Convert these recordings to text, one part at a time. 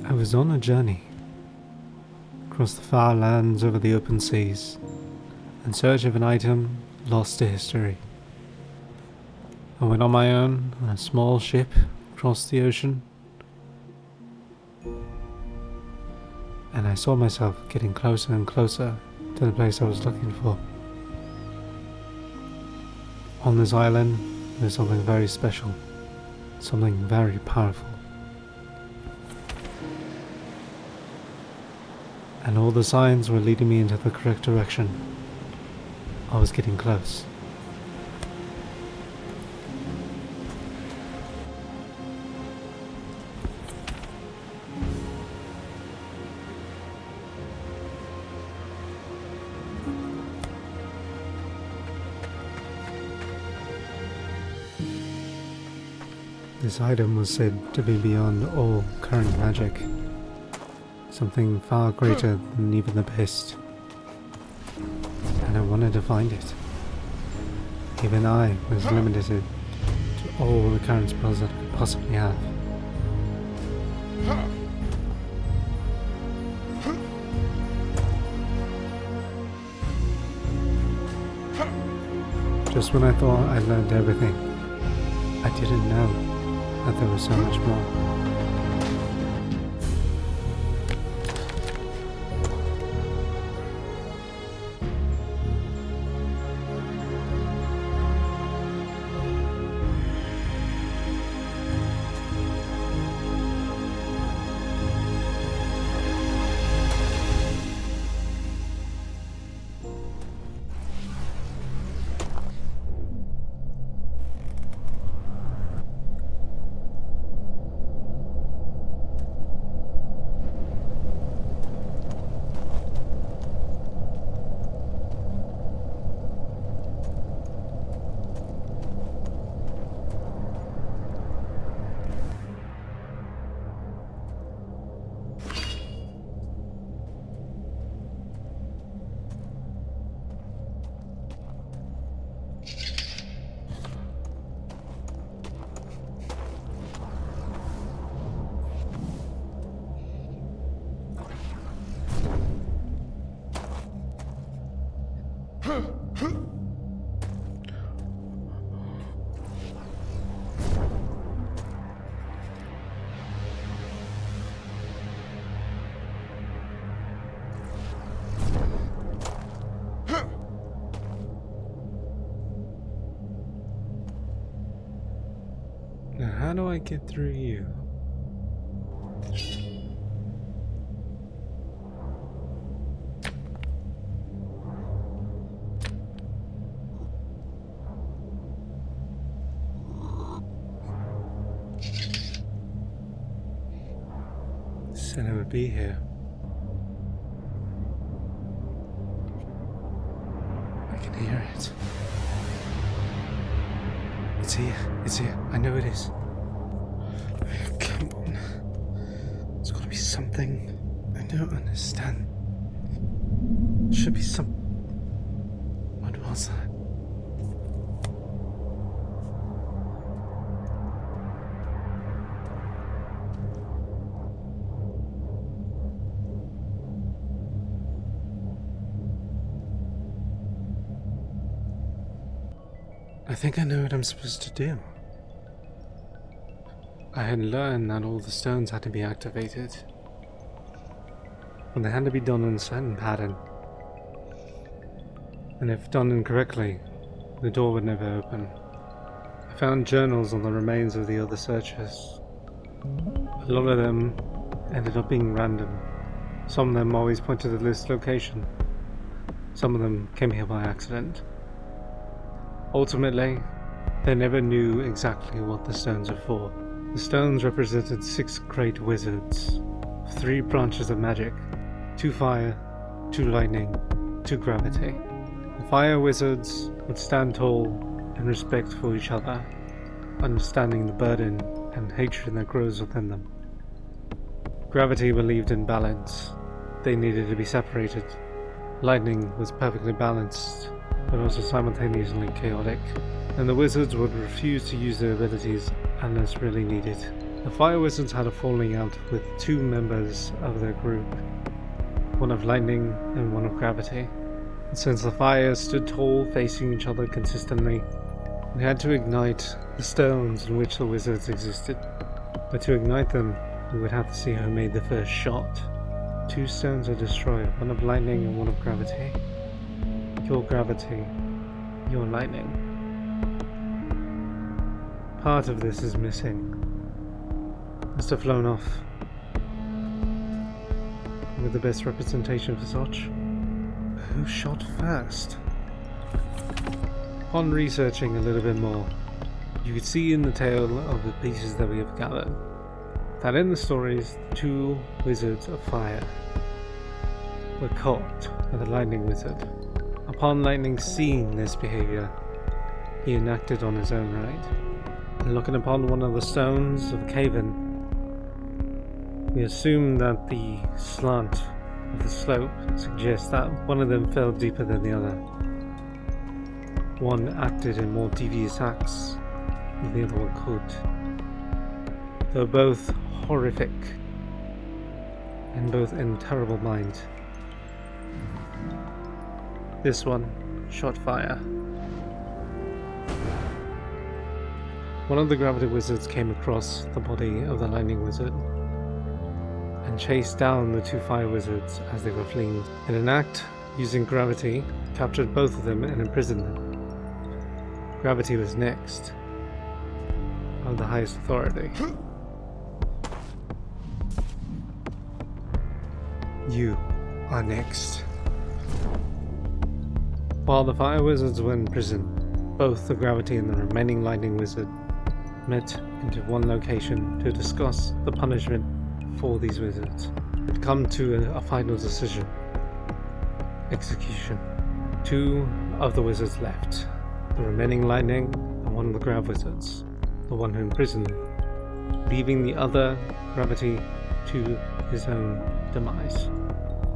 I was on a journey across the far lands over the open seas in search of an item lost to history. I went on my own on a small ship across the ocean, and I saw myself getting closer and closer to the place I was looking for. On this island, there's something very special, something very powerful. And all the signs were leading me into the correct direction. I was getting close. This item was said to be beyond all current magic. Something far greater than even the best. And I wanted to find it. Even I was limited to all the current spells that I could possibly have. Just when I thought I learned everything, I didn't know that there was so much more. Now, how do I get through you? Said I would be here. I can hear it. It's here. It's here. I know it is. Come on. There's got to be something I don't understand. There should be some... What was that? I think I know what I'm supposed to do. I had learned that all the stones had to be activated, but they had to be done in a certain pattern. And if done incorrectly, the door would never open. I found journals on the remains of the other searchers. A lot of them ended up being random. Some of them always pointed to this location. Some of them came here by accident. Ultimately, they never knew exactly what the stones are for. The stones represented 6 great wizards, 3 branches of magic, 2 fire, 2 lightning, 2 gravity. The fire wizards would stand tall in respect for each other, understanding the burden and hatred that grows within them. Gravity believed in balance. They needed to be separated. Lightning was perfectly balanced, but also simultaneously chaotic, and the wizards would refuse to use their abilities unless really needed. The fire wizards had a falling out with two members of their group, one of lightning and one of gravity. And since the fires stood tall facing each other consistently, they had to ignite the stones in which the wizards existed. But to ignite them, we would have to see who made the first shot. Two stones are destroyed, one of lightning and one of gravity. Your gravity, your lightning. Part of this is missing. Must have flown off. With the best representation for such. Who shot first? Upon researching a little bit more, you could see in the tale of the pieces that we have gathered that in the stories, the two wizards of fire were caught by the lightning wizard. Upon lightning seeing this behavior, he enacted on his own right. And looking upon one of the stones of the cave-in, we assume that the slant of the slope suggests that one of them fell deeper than the other. One acted in more devious acts than the other one could. Though both horrific and both in terrible mind. This one shot fire. One of the gravity wizards came across the body of the lightning wizard and chased down the two fire wizards as they were fleeing. In an act using gravity, captured both of them and imprisoned them. Gravity was next, of the highest authority. You are next. While the fire wizards were in prison, both the gravity and the remaining lightning wizard met into one location to discuss the punishment for these wizards. It come to a final decision. Execution. Two of the wizards left. The remaining lightning and one of the grav wizards, the one who imprisoned them, leaving the other gravity to his own demise.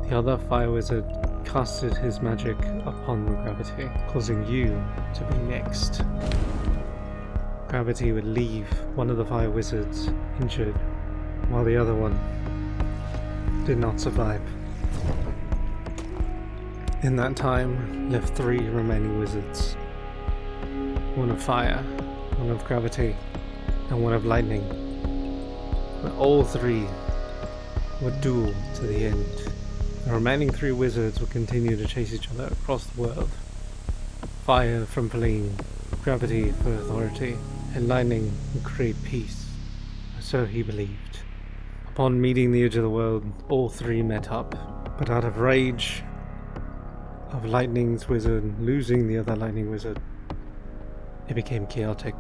The other fire wizard casted his magic upon the gravity, causing you to be next. Gravity would leave one of the fire wizards injured, while the other one did not survive. In that time, left three remaining wizards. One of fire, one of gravity, and one of lightning. But all three would duel to the end. The remaining three wizards would continue to chase each other across the world. Fire from fleeing, gravity for authority, and lightning would create peace. So he believed. Upon meeting the edge of the world, all three met up, but out of rage of lightning's wizard losing the other lightning wizard, it became chaotic.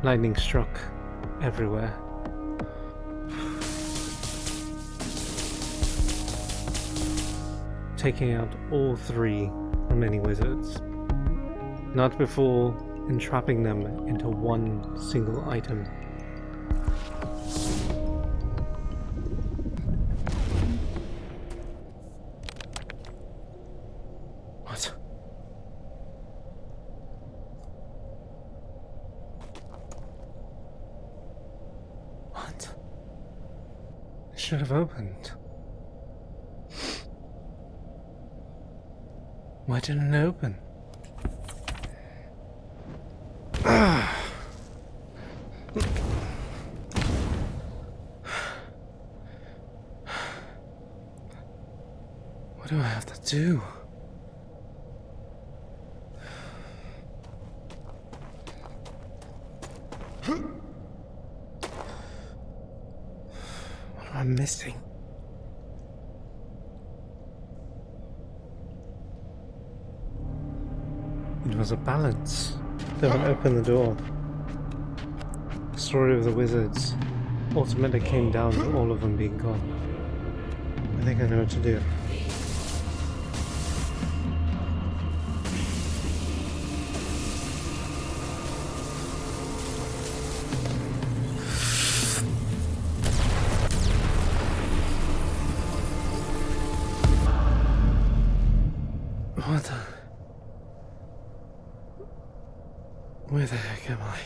Lightning struck everywhere. Taking out all three remaining wizards, not before entrapping them into one single item. What? What? It should have opened. Why didn't it open? What do I have to do? What am I missing? It was a balance. Don't open the door. The story of the wizards ultimately came down to all of them being gone. I think I know what to do. What the... Where the heck am I?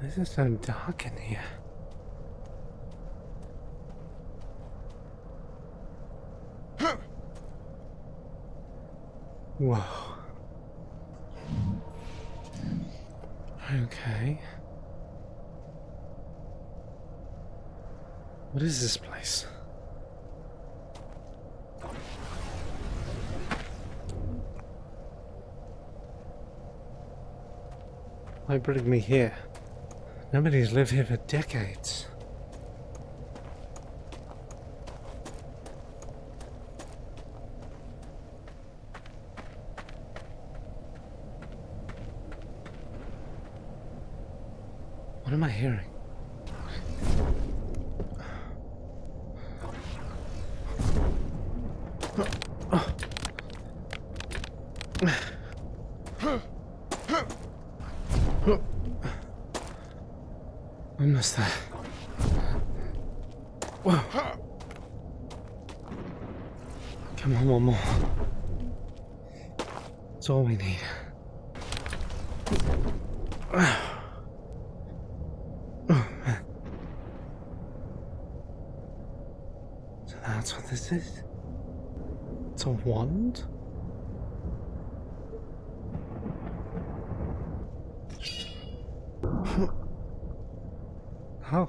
This is so dark in here. Whoa. Okay. What is this place? Why bring me here? Nobody's lived here for decades. What am I hearing? When was that? Whoa. Come on, one more. That's all we need. Oh, man. So that's what this is? It's a wand? Oh.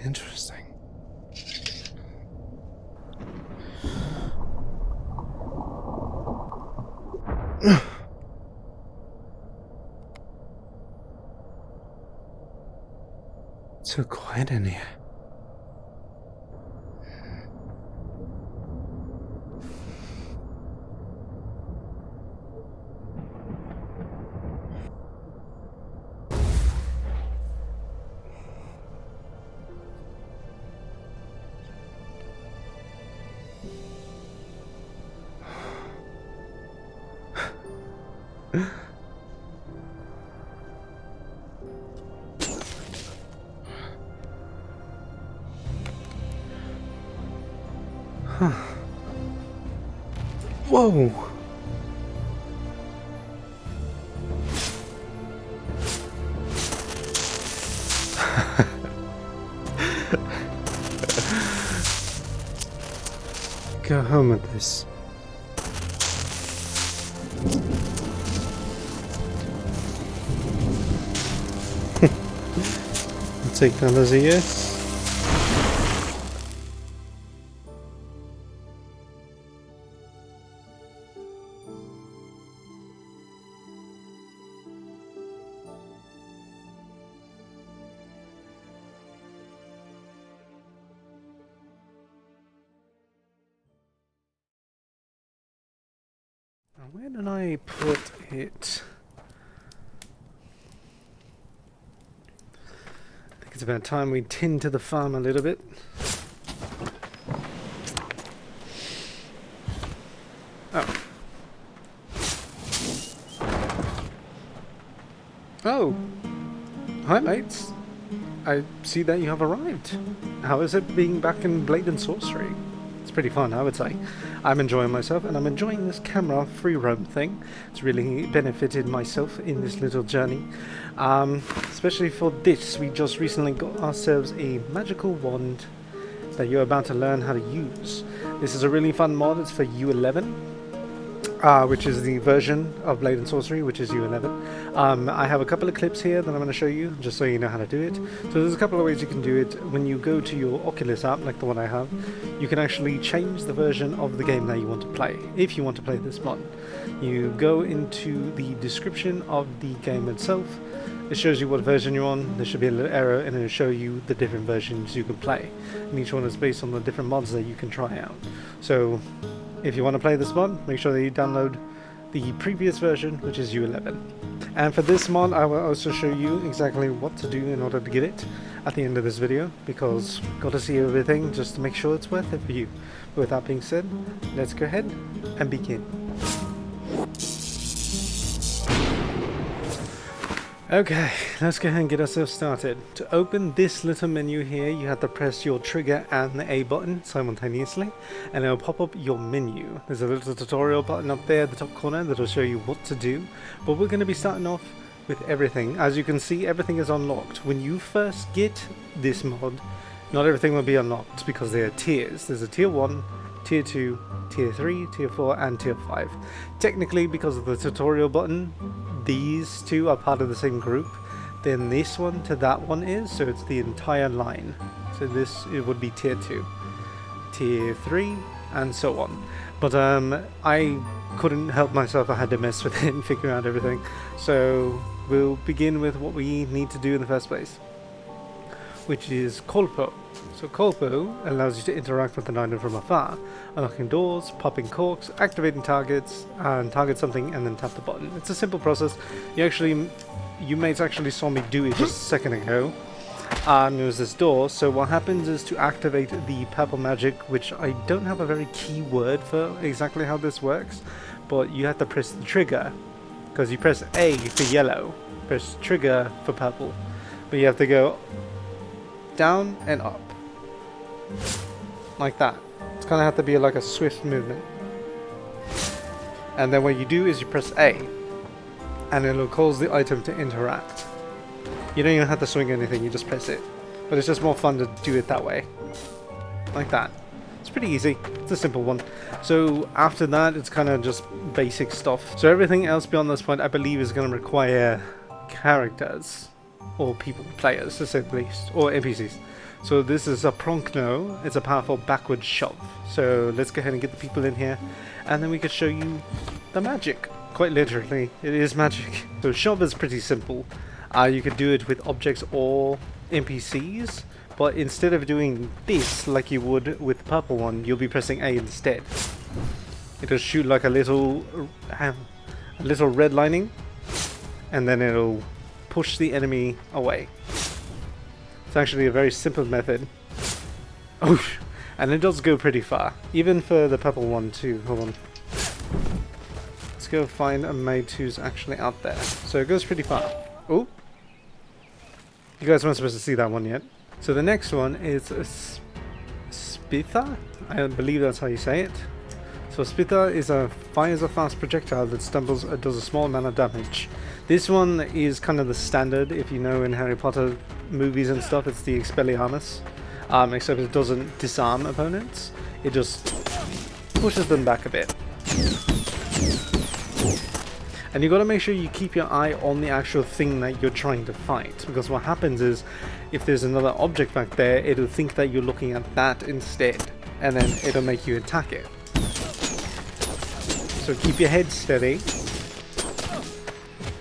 Interesting. It's so quiet in here. Huh. Whoa! Go home with this. I'll take that as a yes. Where did I put it? I think it's about time we tend to the farm a little bit. Oh. Oh. Hi, mates. I see that you have arrived. How is it being back in Blade and Sorcery? It's pretty fun, I would say. I'm enjoying myself, and I'm enjoying this camera free roam thing. It's really benefited myself in this little journey. Especially for this, we just recently got ourselves a magical wand that you're about to learn how to use. This is a really fun mod. It's for U11, which is the version of Blade and Sorcery, which is U11. I have a couple of clips here that I'm going to show you, just so you know how to do it. So there's a couple of ways you can do it. When you go to your Oculus app, like the one I have, you can actually change the version of the game that you want to play, if you want to play this mod. You go into the description of the game itself. It shows you what version you're on. There should be a little arrow, and it'll show you the different versions you can play. And each one is based on the different mods that you can try out. So if you want to play this mod, make sure that you download the previous version, which is U11. And for this mod, I will also show you exactly what to do in order to get it at the end of this video, because got to see everything just to make sure it's worth it for you. But with that being said, let's go ahead and begin. Okay, let's go ahead and get ourselves started. To open this little menu here, you have to press your trigger and the A button simultaneously, and it'll pop up your menu. There's a little tutorial button up there at the top corner that'll show you what to do, but we're going to be starting off with everything. As you can see, everything is unlocked. When you first get this mod, not everything will be unlocked because there are tiers. There's a tier 1, tier 2, tier 3, tier 4, and tier 5. Technically, because of the tutorial button, these two are part of the same group. Then this one to that one is, so it's the entire line. So this, it would be tier 2, tier 3, and so on. But I couldn't help myself, I had to mess with it and figure out everything. So we'll begin with what we need to do in the first place, which is Colpo. So Colpo allows you to interact with an item from afar, unlocking doors, popping corks, activating targets, and target something and then tap the button. It's a simple process. You mates actually saw me do it just a second ago. It was this door, so what happens is to activate the purple magic, which I don't have a very key word for exactly how this works, but you have to press the trigger, because you press A for yellow, press trigger for purple, but you have to go down and up like that. It's gonna have to be like a swift movement, and then what you do is you press A and it'll cause the item to interact. You don't even have to swing anything, you just press it, but it's just more fun to do it that way, like that. It's pretty easy, it's a simple one. So after that, it's kind of just basic stuff. So everything else beyond this point, I believe, is going to require characters or people, players to say the least, or NPCs. So this is a Pronkno. It's a powerful backward shove. So let's go ahead and get the people in here, and then we can show you the magic. Quite literally, it is magic. So shove is pretty simple. You could do it with objects or NPCs, but instead of doing this like you would with the purple one, you'll be pressing A instead. It'll shoot like a little red lining, and then it'll push the enemy away. It's actually a very simple method. Oh, and it does go pretty far, even for the purple one too. Hold on. Let's go find a mate who's actually out there. So it goes pretty far. Oh, you guys weren't supposed to see that one yet. So the next one is a Spitha. I believe that's how you say it. So Spitha fires a fast projectile that stumbles and does a small amount of damage. This one is kind of the standard, if you know, in Harry Potter movies and stuff. It's the Expelliarmus, except it doesn't disarm opponents. It just pushes them back a bit. And you got to make sure you keep your eye on the actual thing that you're trying to fight, because what happens is, if there's another object back there, it'll think that you're looking at that instead, and then it'll make you attack it. So keep your head steady.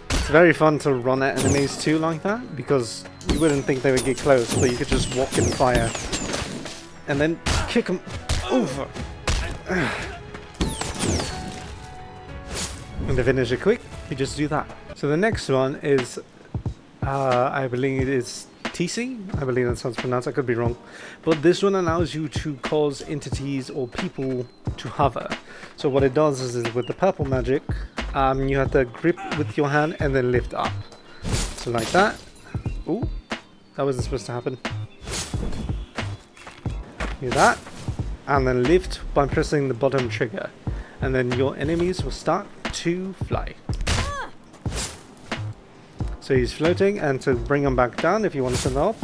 It's very fun to run at enemies too like that, because you wouldn't think they would get close, but you could just walk and fire, and then kick them over. And to finish it quick, you just do that. So the next one is, I believe it is TC. I believe that's how it's pronounced. I could be wrong. But this one allows you to cause entities or people to hover. So what it does is with the purple magic, you have to grip with your hand and then lift up. So like that. Ooh, that wasn't supposed to happen. Do that. And then lift by pressing the bottom trigger. And then your enemies will start to fly. So he's floating, and to bring him back down, if you want to send it off,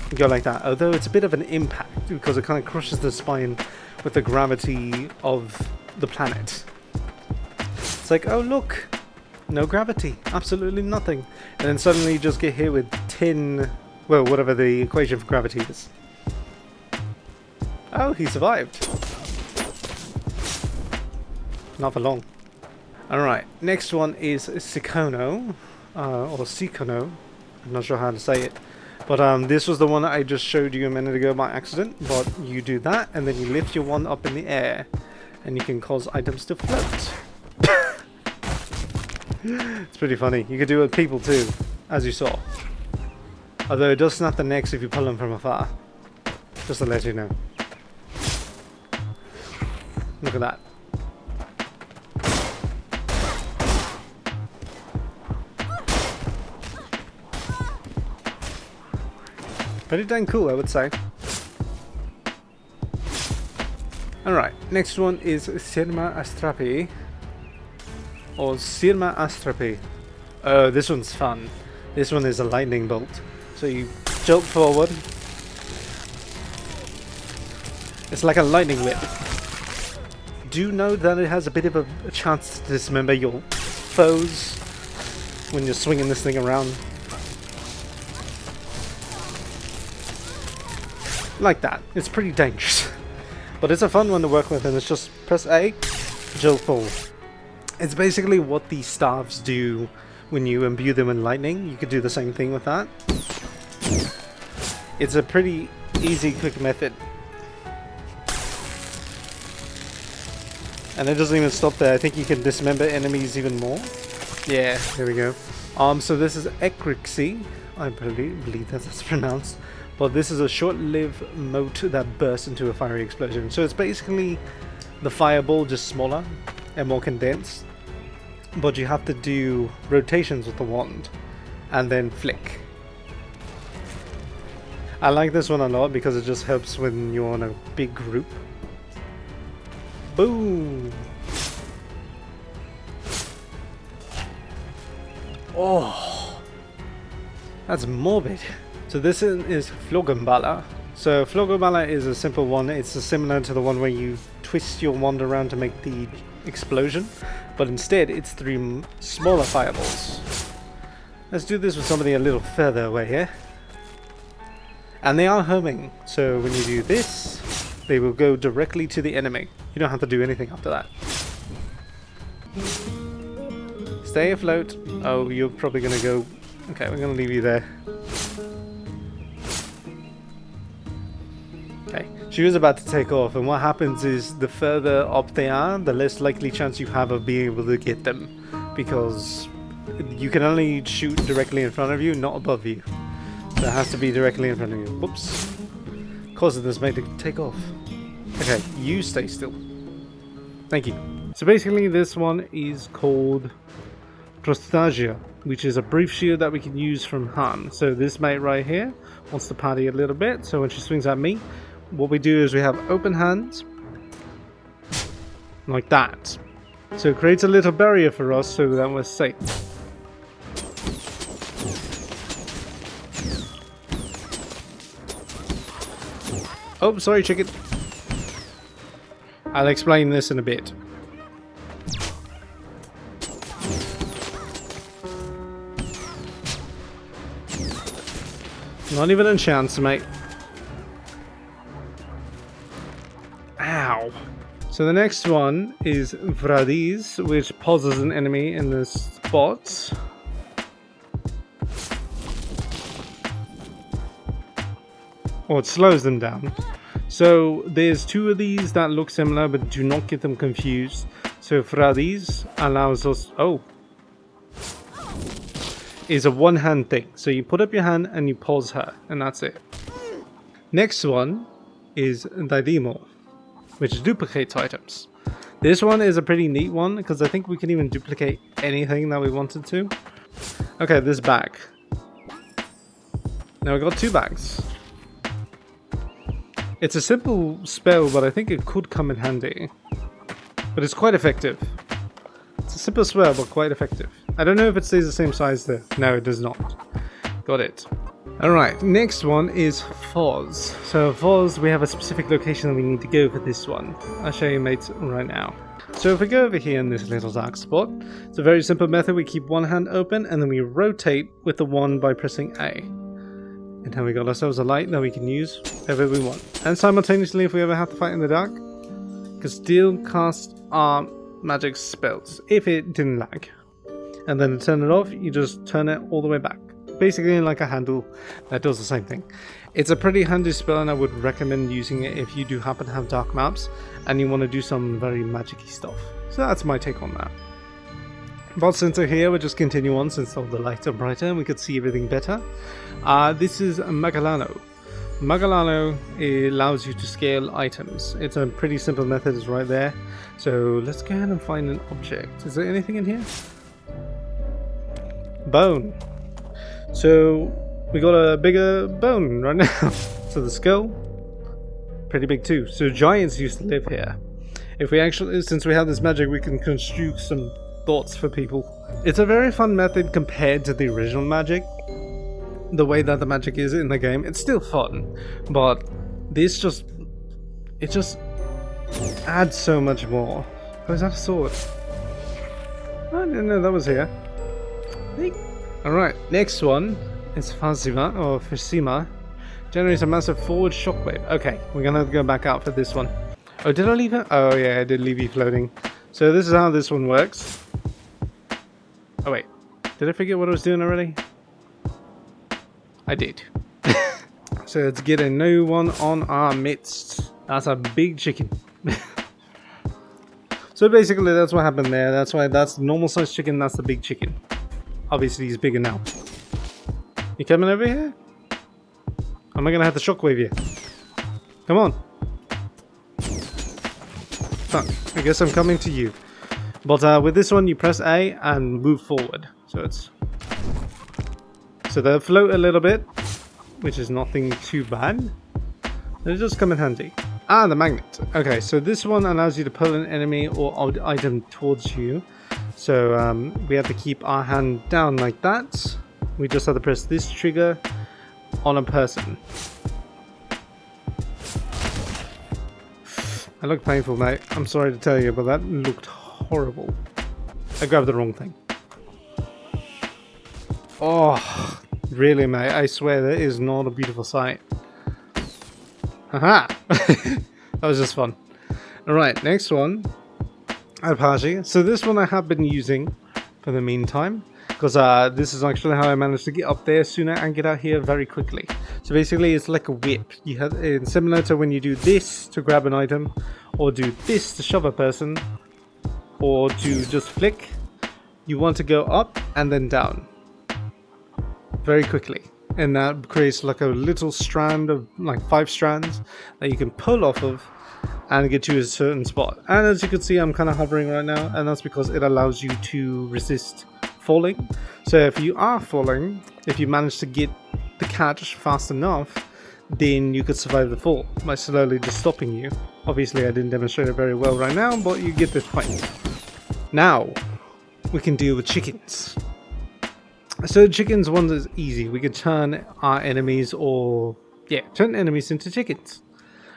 you go like that. Although it's a bit of an impact, because it kind of crushes the spine with the gravity of the planet. It's like, oh look, no gravity, absolutely nothing. And then suddenly you just get hit with 10, well, whatever the equation for gravity is. Oh, he survived. Not for long. Alright, next one is Sikono, or Sikono. I'm not sure how to say it. But this was the one that I just showed you a minute ago by accident. But you do that, and then you lift your wand up in the air, and you can cause items to float. It's pretty funny. You could do it with people too, as you saw. Although it does snap the necks if you pull them from afar. Just to let you know. Look at that. Pretty dang cool, I would say. Alright, next one is Sirma Astrapi. Or Sirma Astrapi. This one's fun. This one is a lightning bolt. So you jolt forward. It's like a lightning whip. Do know that it has a bit of a chance to dismember your foes when you're swinging this thing around. Like that. It's pretty dangerous. But it's a fun one to work with, and it's just press A, jolt forward. It's basically what the staves do when you imbue them in lightning. You could do the same thing with that. It's a pretty easy, quick method. And it doesn't even stop there. I think you can dismember enemies even more. Yeah, there we go. So this is Ecrixy, I believe that's pronounced. But this is a short-lived mote that bursts into a fiery explosion. So it's basically the fireball, just smaller and more condensed. But you have to do rotations with the wand and then flick. I like this one a lot because it just helps when you're on a big group. Boom! Oh, that's morbid. So this is Floggembala. So Floggembala is a simple one. It's similar to the one where you twist your wand around to make the explosion, but instead it's 3 smaller fireballs. Let's do this with somebody a little further away here. And they are homing, so when you do this, they will go directly to the enemy. You don't have to do anything after that. Stay afloat. Oh, you're probably gonna go... Okay, we're gonna leave you there. Okay, she was about to take off, and what happens is the further up they are, the less likely chance you have of being able to get them, because you can only shoot directly in front of you, not above you. So it has to be directly in front of you. Whoops. Causing this mate to take off. Okay, you stay still. Thank you. So basically this one is called Prostagia, which is a brief shield that we can use from Han. So this mate right here wants to party a little bit, so when she swings at me, what we do is we have open hands, like that. So it creates a little barrier for us so that we're safe. Oh, sorry chicken. I'll explain this in a bit. Not even a chance, mate. Ow. So the next one is Vradiz, which pauses an enemy in the spot. Or it slows them down. So there's 2 of these that look similar, but do not get them confused. So Vradiz allows us... Oh. Is a one-hand thing. So you put up your hand and you pause her, and that's it. Next one is Daidimo, which duplicates items. This one is a pretty neat one because I think we can even duplicate anything that we wanted to. Okay, this bag. Now we got 2 bags. It's a simple spell, but I think it could come in handy. But it's quite effective. It's a simple spell, but quite effective. I don't know if it stays the same size there. No, it does not. Got it. Alright, next one is Foz. So Foz, we have a specific location that we need to go for this one. I'll show you mates right now. So if we go over here in this little dark spot, it's a very simple method. We keep one hand open and then we rotate with the wand by pressing A. And now we got ourselves a light that we can use wherever we want. And simultaneously, if we ever have to fight in the dark, can still cast our magic spells if it didn't lag. And then to turn it off, you just turn it all the way back. Basically like a handle that does the same thing. It's a pretty handy spell and I would recommend using it if you do happen to have dark maps and you want to do some very magic-y stuff. So that's my take on that. But since we're here, we'll just continue on since all the lights are brighter and we could see everything better. This is Magalano. Magalano allows you to scale items. It's a pretty simple method, it's right there. So let's go ahead and find an object. Is there anything in here? Bone. So we got a bigger bone right now. So the skull, pretty big too. So giants used to live here. If we actually, since we have this magic, we can construct some thoughts for people. It's a very fun method compared to the original magic. The way that the magic is in the game, it's still fun, but this just, it just adds so much more. Oh, is that a sword? I didn't know that was here. Alright, next one is Fazima, or Fusima. Generates a massive forward shockwave. Okay, we're gonna go back out for this one. Oh, did I leave it? Oh yeah, I did leave you floating. So this is how this one works. Oh wait, did I forget what I was doing already? I did. So let's get a new one on our midst. That's a big chicken. So basically that's what happened there. That's why that's the normal sized chicken, that's the big chicken. Obviously he's bigger now. You coming over here? Am I gonna have to shockwave you? Come on. Fuck, I guess I'm coming to you. But with this one you press A and move forward. So they'll float a little bit, which is nothing too bad. They'll just come in handy. Ah, the magnet. Okay, so this one allows you to pull an enemy or item towards you. So we have to keep our hand down like that. We just have to press this trigger on a person. That looked painful, mate. I'm sorry to tell you, but that looked horrible. I grabbed the wrong thing. Oh, really, mate? I swear that is not a beautiful sight. Haha! That was just fun. Alright, next one. Apache. So this one I have been using for the meantime, because this is actually how I managed to get up there sooner and get out here very quickly. So basically it's like a whip. You have, it's similar to when you do this to grab an item, or do this to shove a person, or to just flick. You want to go up and then down very quickly, and that creates like a little strand of like 5 strands that you can pull off of and get to a certain spot. And as you can see, I'm kind of hovering right now, and that's because it allows you to resist falling. So if you are falling, if you manage to get the catch fast enough, then you could survive the fall by slowly just stopping you. Obviously I didn't demonstrate it very well right now, but you get this point. Now we can deal with chickens. So chickens one is easy. We can turn our enemies, or turn enemies into chickens.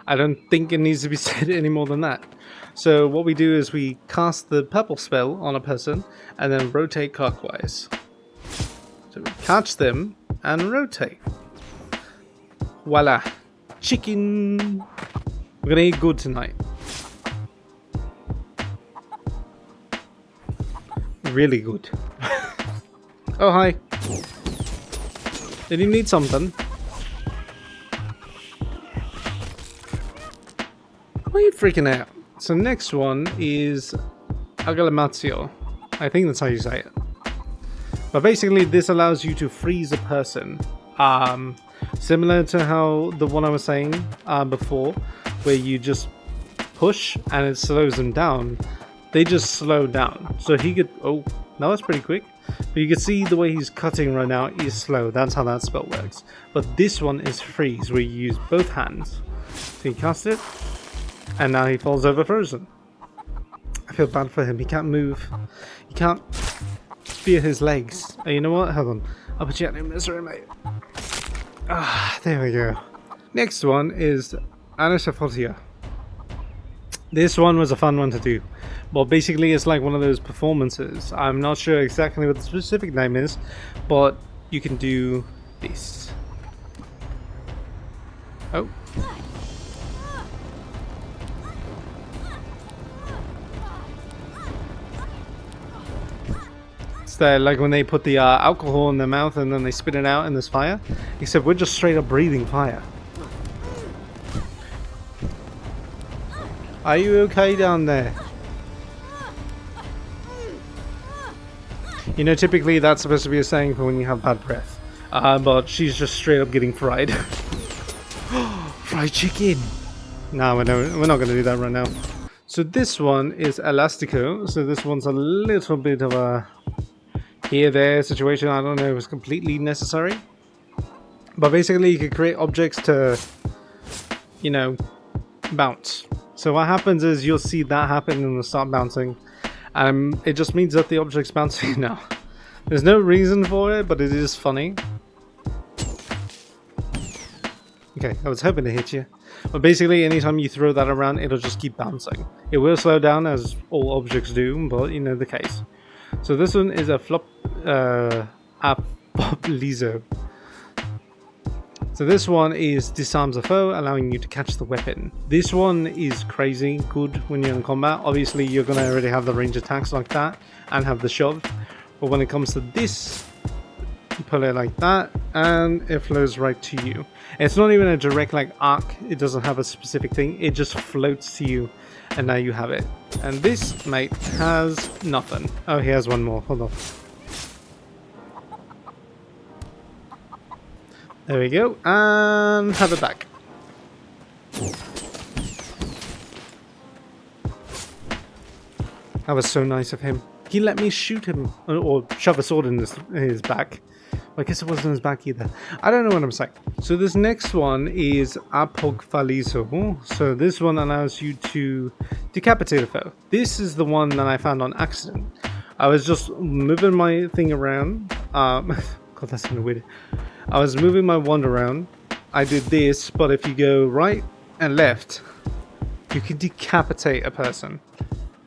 I don't think it needs to be said any more than that. So what we do is we cast the purple spell on a person and then rotate clockwise. So we catch them and rotate. Voila. Chicken. We're gonna eat good tonight. Really good. Oh, hi. Did you need something? Why are you freaking out? So next one is Agalamatio. I think that's how you say it. But basically this allows you to freeze a person. Similar to how the one I was saying before, where you just push and it slows them down. They just slow down. So he could... Oh, that was pretty quick. But you can see the way he's cutting right now is slow. That's how that spell works. But this one is freeze, where you use both hands. So he casts it, and now he falls over frozen. I feel bad for him. He can't move. He can't feel his legs. Oh, you know what? Hold on. I'll put you out in misery, mate. Ah, there we go. Next one is Anisophotia. This one was a fun one to do. Well, basically it's like one of those performances. I'm not sure exactly what the specific name is, but you can do this. Oh. It's like when they put the alcohol in their mouth and then they spit it out in this fire. Except we're just straight up breathing fire. Are you okay down there? You know, typically that's supposed to be a saying for when you have bad breath. But she's just straight up getting fried. Fried chicken! No, we're not going to do that right now. So this one is Elastico. So this one's a little bit of a here-there situation. I don't know if it's completely necessary. But basically you can create objects to, you know, bounce. So what happens is you'll see that happen and it'll start bouncing. It just means that the object's bouncing now. There's no reason for it, but it is funny. Okay, I was hoping to hit you. But basically, anytime you throw that around, it'll just keep bouncing. It will slow down, as all objects do, but you know the case. So this one is a Lizo. So this one is disarms a foe, allowing you to catch the weapon. This one is crazy good when you're in combat. Obviously, you're going to already have the range attacks like that and have the shove. But when it comes to this, you pull it like that and it flows right to you. It's not even a direct like arc. It doesn't have a specific thing. It just floats to you and now you have it. And this mate has nothing. Oh, he has one more. Hold on. There we go, and have it back. That was so nice of him. He let me shoot him, or shove a sword in his back. I guess it wasn't his back either. I don't know what I'm saying. So this next one is Apogfalizo. So this one allows you to decapitate a foe. This is the one that I found on accident. I was just moving my thing around. God, that's kind of weird. I was moving my wand around. I did this, but if you go right and left, you can decapitate a person.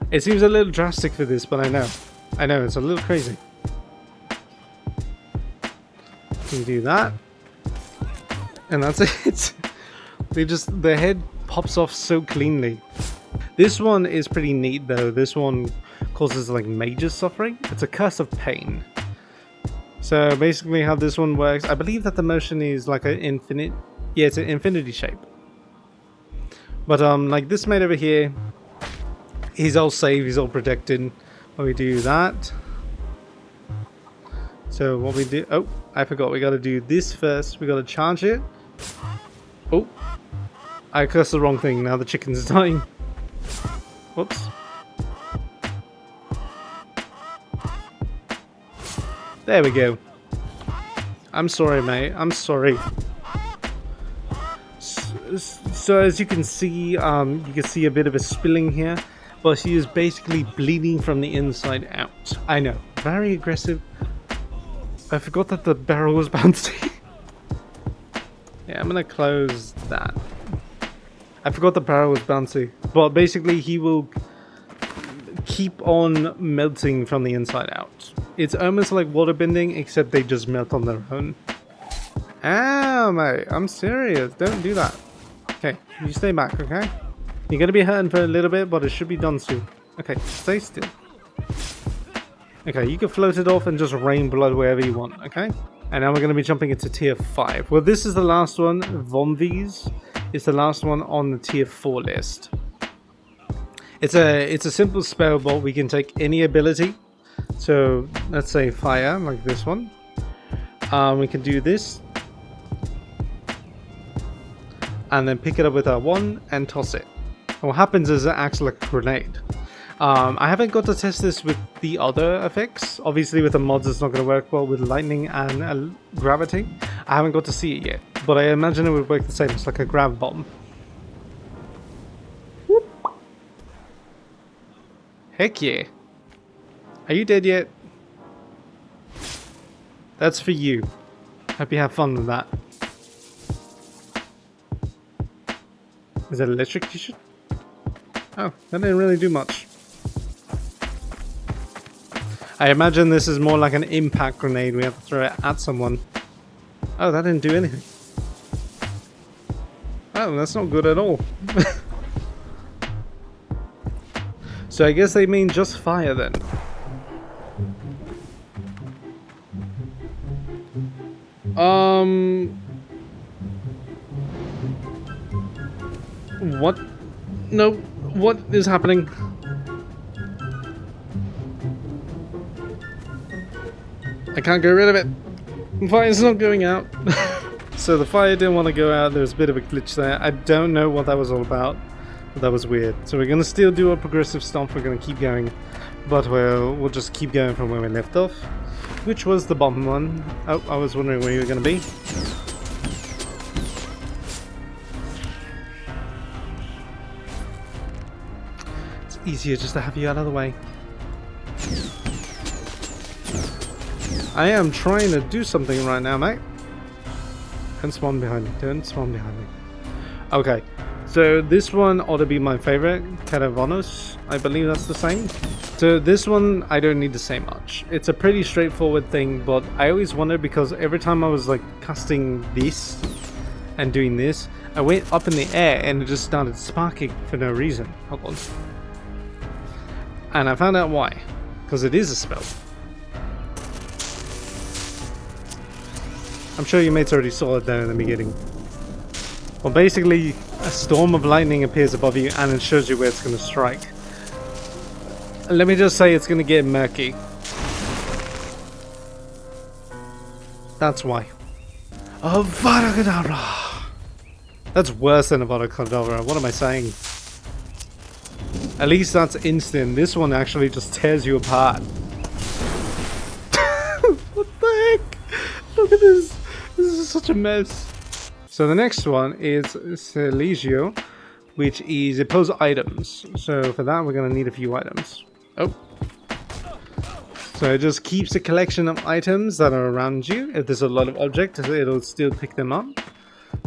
It seems a little drastic for this, but I know it's a little crazy. You can do that, and that's it. The head pops off so cleanly. This one is pretty neat though. This one causes like major suffering. It's a curse of pain. So basically how this one works, I believe that the motion is like an infinite, yeah, it's an infinity shape. But like this mate over here, he's all safe, he's all protected. When we do that, so what we do, oh, I forgot, we gotta do this first. We gotta charge it. Oh, I cursed the wrong thing, now the chicken's dying. Whoops. There we go. I'm sorry, mate. I'm sorry. So as you can see a bit of a spilling here, but he is basically bleeding from the inside out. I know, very aggressive. I forgot that the barrel was bouncy. Yeah, I'm gonna close that. I forgot the barrel was bouncy, but basically he will keep on melting from the inside out. It's almost like waterbending, except they just melt on their own. Ow, mate, I'm serious. Don't do that. Okay, you stay back, okay? You're gonna be hurting for a little bit, but it should be done soon. Okay, stay still. Okay, you can float it off and just rain blood wherever you want, okay? And now we're gonna be jumping into tier 5. Well, this is the last one. Vomvies is the last one on the tier 4 list. It's a simple spell, but we can take any ability. So let's say fire, like this one. We can do this, and then pick it up with our wand and toss it. And what happens is it acts like a grenade. I haven't got to test this with the other effects. Obviously, with the mods, it's not going to work well with lightning and gravity. I haven't got to see it yet, but I imagine it would work the same. It's like a grav bomb. Heck yeah. Are you dead yet? That's for you. Hope you have fun with that. Is that electrocution? Oh, that didn't really do much. I imagine this is more like an impact grenade. We have to throw it at someone. Oh, that didn't do anything. Oh, that's not good at all. So I guess they mean just fire then. What? No, what is happening? I can't get rid of it. The fire's not going out. So the fire didn't want to go out. There was a bit of a glitch there. I don't know what that was all about, but that was weird. So we're gonna still do a progressive stomp. We're gonna keep going, but we'll just keep going from where we left off, which was the bomb one. Oh, I was wondering where you were gonna be. easier just to have you out of the way. I am trying to do something right now, mate. Don't spawn behind me. Don't spawn behind me. Okay. So this one ought to be my favorite. Caravanos. I believe that's the same. So this one I don't need to say much. It's a pretty straightforward thing, but I always wonder because every time I was like casting this and doing this, I went up in the air and it just started sparking for no reason. Hold on. And I found out why. Because it is a spell. I'm sure your mates already saw it there in the beginning. Well, basically, a storm of lightning appears above you and it shows you where it's going to strike. Let me just say it's going to get murky. That's why. Avada Kedavra! That's worse than Avada Kedavra. What am I saying? At least that's instant. This one actually just tears you apart. What the heck? Look at this. This is such a mess. So the next one is Seligio, which is oppose items. So for that we're going to need a few items. Oh. So it just keeps a collection of items that are around you. If there's a lot of objects, it'll still pick them up.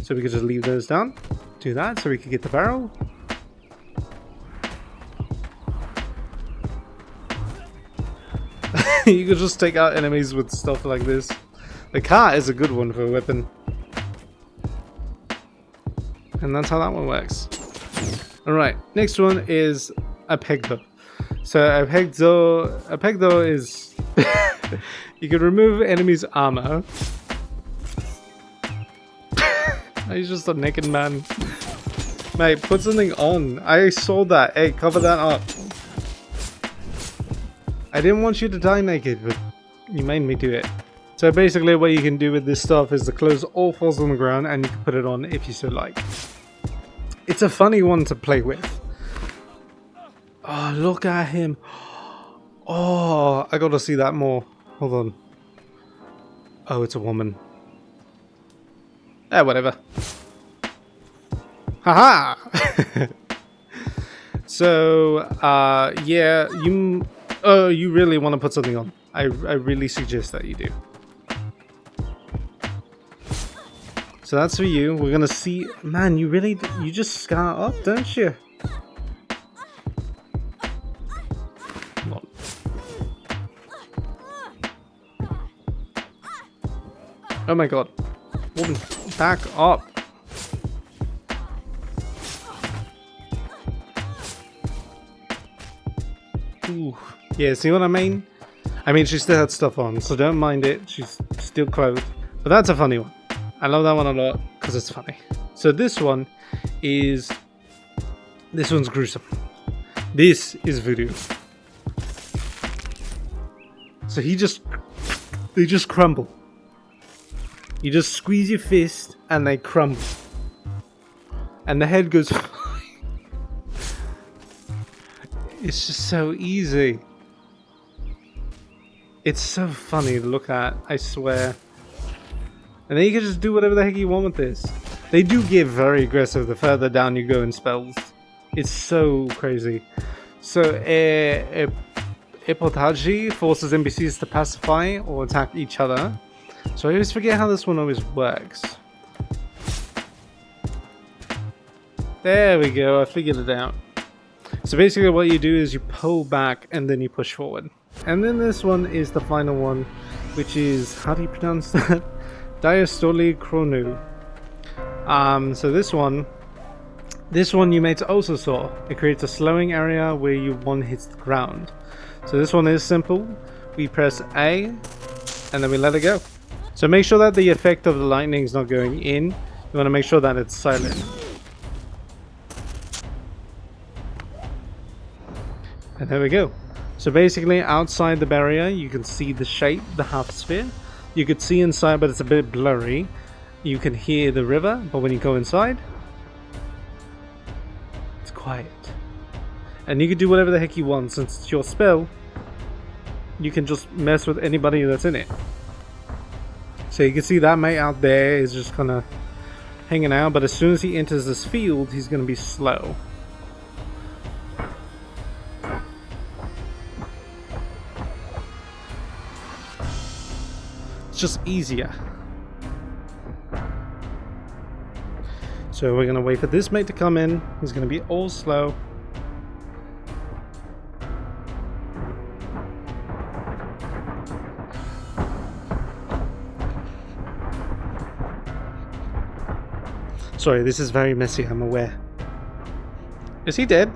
So we could just leave those down. Do that so we could get the barrel. You could just take out enemies with stuff like this. The car is a good one for a weapon. And that's how that one works. Alright, next one is a pegdo. So a pegdo is you can remove enemies' armor. He's just a naked man. Mate, put something on. I saw that. Hey, cover that up. I didn't want you to die naked, but you made me do it. So basically what you can do with this stuff is the clothes all falls on the ground and you can put it on if you so like. It's a funny one to play with. Oh, look at him. Oh, I gotta see that more. Hold on. Oh, it's a woman. Whatever. Haha! So, yeah, you really want to put something on. I really suggest that you do. So that's for you. We're gonna see. Man, you just scar up, don't you? Come on. Oh my god. Woman, back up. Ooh. Yeah, see what I mean? I mean, she still had stuff on, so don't mind it. She's still clothed. But that's a funny one. I love that one a lot because it's funny. So this one is... This one's gruesome. This is voodoo. So they just crumble. You just squeeze your fist and they crumble. And the head goes flying. It's just so easy. It's so funny to look at, I swear. And then you can just do whatever the heck you want with this. They do get very aggressive the further down you go in spells. It's so crazy. So, Epotaji forces NPCs to pacify or attack each other. So I always forget how this one always works. There we go, I figured it out. So basically what you do is you pull back and then you push forward. And then this one is the final one, which is, how do you pronounce that? Diastole Chrono. So this one you may also saw. It creates a slowing area where one hits the ground. So this one is simple. We press A and then we let it go. So make sure that the effect of the lightning is not going in. You want to make sure that it's silent. And there we go. So basically outside the barrier you can see the shape, the half sphere. You could see inside but it's a bit blurry. You can hear the river, but when you go inside, it's quiet. And you can do whatever the heck you want. Since it's your spell, you can just mess with anybody that's in it. So you can see that mate out there is just kind of hanging out, but as soon as he enters this field, he's going to be slow. It's just easier. So we're going to wait for this mate to come in. He's going to be all slow. Sorry, this is very messy, I'm aware. Is he dead?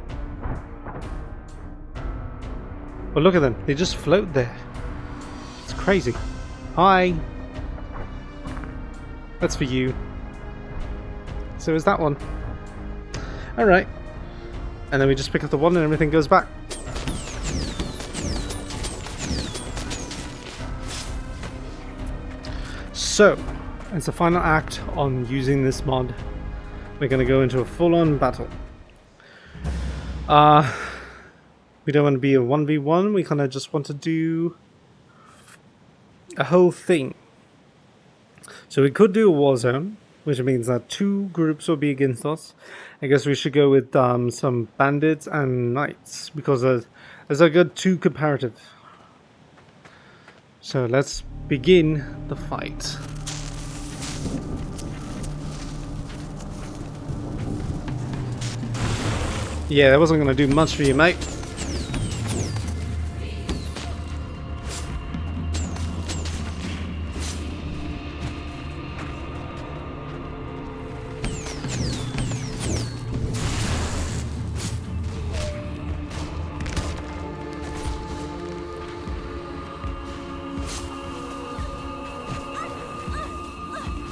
Well, look at them. They just float there. It's crazy. Hi. That's for you. So is that one. Alright. And then we just pick up the one and everything goes back. So, as the final act on using this mod, we're going to go into a full-on battle. We don't want to be a 1v1, we kind of just want to do a whole thing. So we could do a war zone, which means that 2 groups will be against us. I guess we should go with some bandits and knights, because there's a good 2 comparative. So let's begin the fight. Yeah, that wasn't going to do much for you, mate.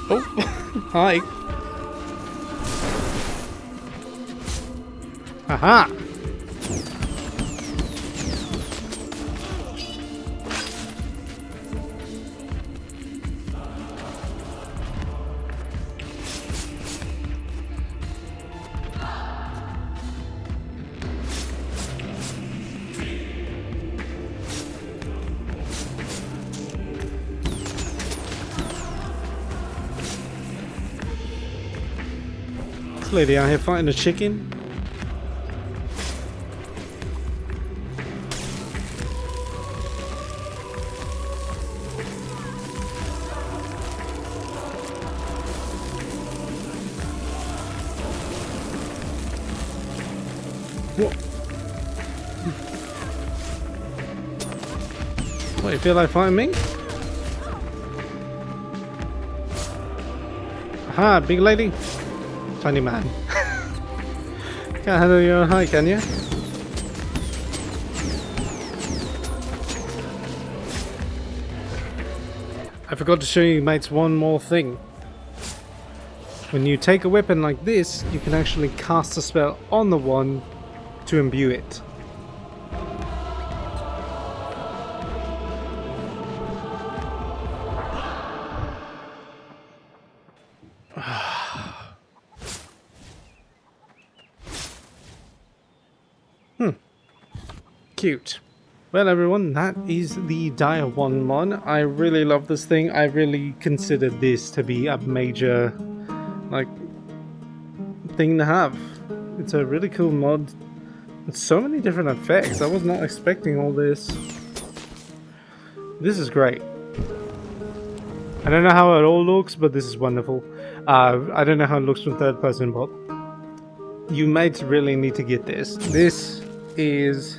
Oh, hi. Aha! This lady out here fighting a chicken. What? What, you feel like fighting me? Aha, big lady. Tiny man. Can't handle your own height, can you? I forgot to show you mates one more thing. When you take a weapon like this, you can actually cast a spell on the one to imbue it. Cute. Well everyone, that is the Dire 1 mod. I really love this thing. I really consider this to be a major thing to have. It's a really cool mod. With so many different effects. I was not expecting all this. This is great. I don't know how it all looks, but this is wonderful. I don't know how it looks from third person, but you might really need to get this. This is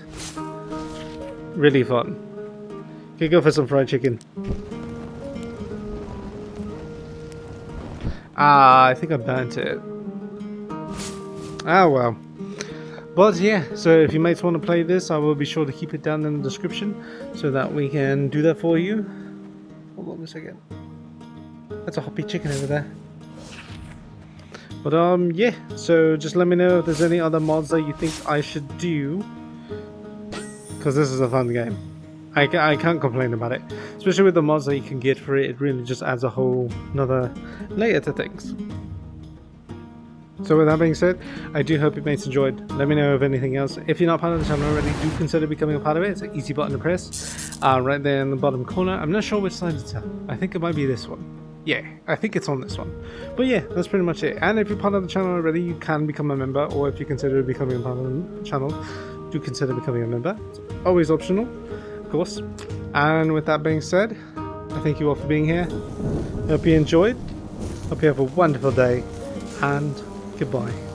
really fun. Okay, go for some fried chicken. I think I burnt it. Ah well. But yeah, so if you mates want to play this, I will be sure to keep it down in the description so that we can do that for you. Hold on a second. That's a hoppy chicken over there. But yeah, so just let me know if there's any other mods that you think I should do, because this is a fun game. I can't complain about it, especially with the mods that you can get for it. It really just adds a whole another layer to things. So with that being said, I do hope you mates enjoyed. Let me know of anything else. If you're not part of the channel already, do consider becoming a part of it. It's an easy button to press right there in the bottom corner. I'm not sure which side it's on. I think it might be this one. Yeah, I think it's on this one. But yeah, that's pretty much it. And if you're part of the channel already, you can become a member, or if you consider becoming a part of the channel, do consider becoming a member. It's always optional, of course. And with that being said, I thank you all for being here. Hope you enjoyed. Hope you have a wonderful day, and goodbye.